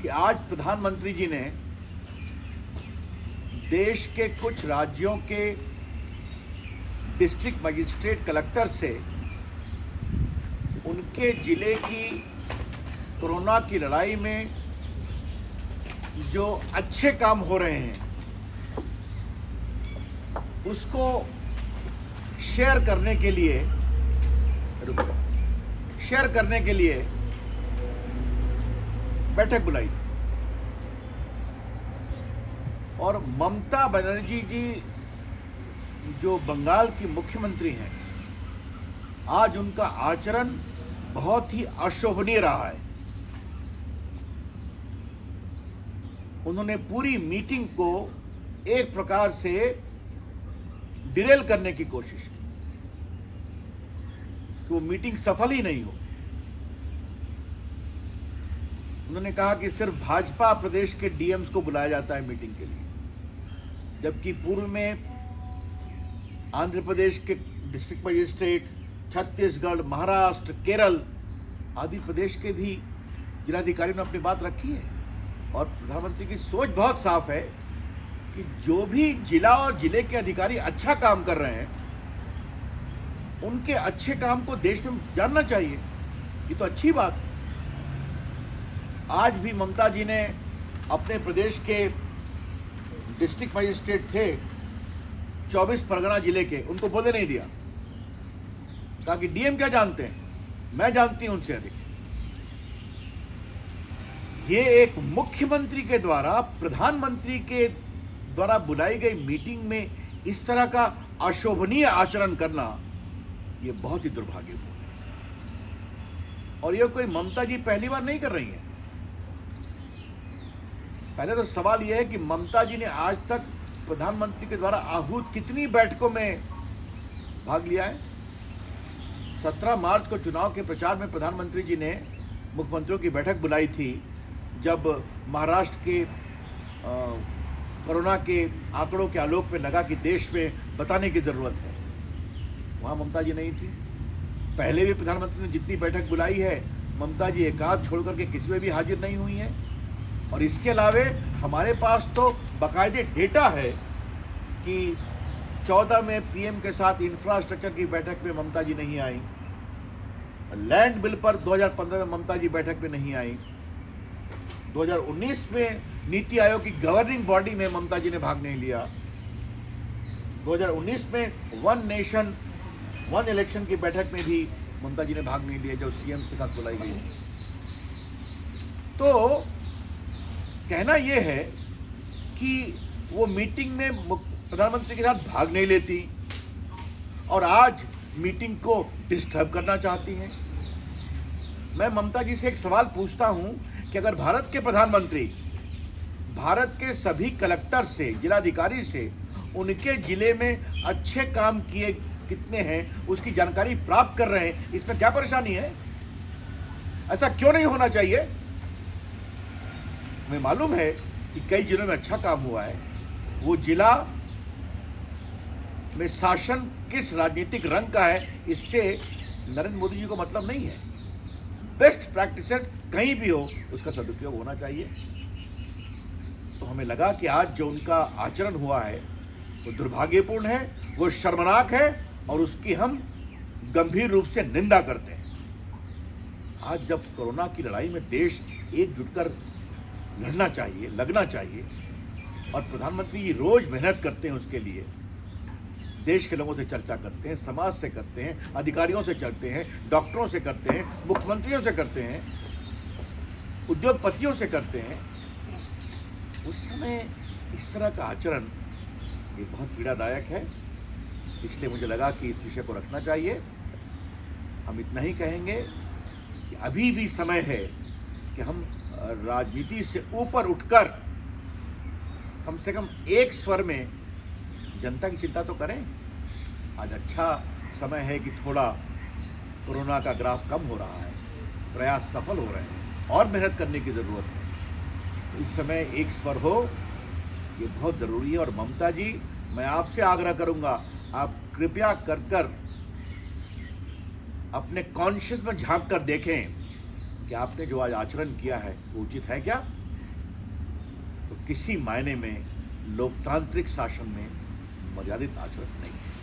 कि आज प्रधानमंत्री जी ने देश के कुछ राज्यों के डिस्ट्रिक्ट मजिस्ट्रेट कलेक्टर से उनके ज़िले की कोरोना की लड़ाई में जो अच्छे काम हो रहे हैं उसको शेयर करने के लिए बैठक बुलाई और ममता बनर्जी जी जो बंगाल की मुख्यमंत्री हैं, आज उनका आचरण बहुत ही अशोभनीय रहा है। उन्होंने पूरी मीटिंग को एक प्रकार से डिरेल करने की कोशिश की कि वो मीटिंग सफल ही नहीं हो। उन्होंने कहा कि सिर्फ भाजपा प्रदेश के डीएम्स को बुलाया जाता है मीटिंग के लिए, जबकि पूर्व में आंध्र प्रदेश के डिस्ट्रिक्ट मजिस्ट्रेट, छत्तीसगढ़, महाराष्ट्र, केरल आदि प्रदेश के भी जिलाधिकारियों ने अपनी बात रखी है। और प्रधानमंत्री की सोच बहुत साफ है कि जो भी जिला और जिले के अधिकारी अच्छा काम कर रहे हैं उनके अच्छे काम को देश में जानना चाहिए। ये तो अच्छी बात है। आज भी ममता जी ने अपने प्रदेश के डिस्ट्रिक्ट मजिस्ट्रेट थे 24 परगना जिले के, उनको बोलने नहीं दिया। कहा कि डीएम क्या जानते हैं, मैं जानती हूं उनसे अधिक। ये एक मुख्यमंत्री के द्वारा प्रधानमंत्री के द्वारा बुलाई गई मीटिंग में इस तरह का अशोभनीय आचरण करना ये बहुत ही दुर्भाग्यपूर्ण है। और ये कोई ममता जी पहली बार नहीं कर रही हैं। पहले तो सवाल यह है कि ममता जी ने आज तक प्रधानमंत्री के द्वारा आहूत कितनी बैठकों में भाग लिया है। 17 मार्च को चुनाव के प्रचार में प्रधानमंत्री जी ने मुख्यमंत्रियों की बैठक बुलाई थी, जब महाराष्ट्र के कोरोना के आंकड़ों के आलोक में लगा कि देश में बताने की ज़रूरत है। वहाँ ममता जी नहीं थी। पहले भी प्रधानमंत्री ने जितनी बैठक बुलाई है, ममता जी एक आध छोड़ करके किसी में भी हाजिर नहीं हुई हैं। और इसके अलावे हमारे पास तो बाकायदे डेटा है कि 14 में पीएम के साथ इंफ्रास्ट्रक्चर की बैठक में ममता जी नहीं आई। लैंड बिल पर 2015 में ममता जी बैठक में नहीं आई। 2019 में नीति आयोग की गवर्निंग बॉडी में ममता जी ने भाग नहीं लिया। 2019 में वन नेशन वन इलेक्शन की बैठक में भी ममता जी ने भाग नहीं लिया, जो सीएम के साथ बुलाई गई। तो कहना यह है कि वो मीटिंग में प्रधानमंत्री के साथ भाग नहीं लेती और आज मीटिंग को डिस्टर्ब करना चाहती हैं। मैं ममता जी से एक सवाल पूछता हूं कि अगर भारत के प्रधानमंत्री भारत के सभी कलेक्टर से, जिलाधिकारी से उनके जिले में अच्छे काम किए कितने हैं उसकी जानकारी प्राप्त कर रहे हैं, इसमें क्या परेशानी है? ऐसा क्यों नहीं होना चाहिए? हमें मालूम है कि कई जिलों में अच्छा काम हुआ है। वो जिला में शासन किस राजनीतिक रंग का है, इससे नरेंद्र मोदी जी को मतलब नहीं है। बेस्ट प्रैक्टिसेस कहीं भी हो उसका सदुपयोग होना चाहिए। तो हमें लगा कि आज जो उनका आचरण हुआ है वो दुर्भाग्यपूर्ण है, वो शर्मनाक है और उसकी हम गंभीर रूप से निंदा करते हैं। आज जब कोरोना की लड़ाई में देश एकजुट कर लड़ना चाहिए, लगना चाहिए, और प्रधानमंत्री जी रोज मेहनत करते हैं उसके लिए, देश के लोगों से चर्चा करते हैं, समाज से करते हैं, अधिकारियों से करते हैं, डॉक्टरों से करते हैं, मुख्यमंत्रियों से करते हैं, उद्योगपतियों से करते हैं, उस समय इस तरह का आचरण ये बहुत पीड़ादायक है। इसलिए मुझे लगा कि इस विषय को रखना चाहिए। हम इतना ही कहेंगे कि अभी भी समय है कि हम राजनीति से ऊपर उठकर कम से कम एक स्वर में जनता की चिंता तो करें। आज अच्छा समय है कि थोड़ा कोरोना का ग्राफ कम हो रहा है, प्रयास सफल हो रहे हैं और मेहनत करने की ज़रूरत है। इस समय एक स्वर हो, ये बहुत ज़रूरी है। और ममता जी, मैं आपसे आग्रह करूंगा, आप कृपया कर अपने कॉन्शियस में झांक कर देखें कि आपने जो आज आचरण किया है वो उचित है क्या। तो किसी मायने में लोकतांत्रिक शासन में मर्यादित आचरण नहीं है।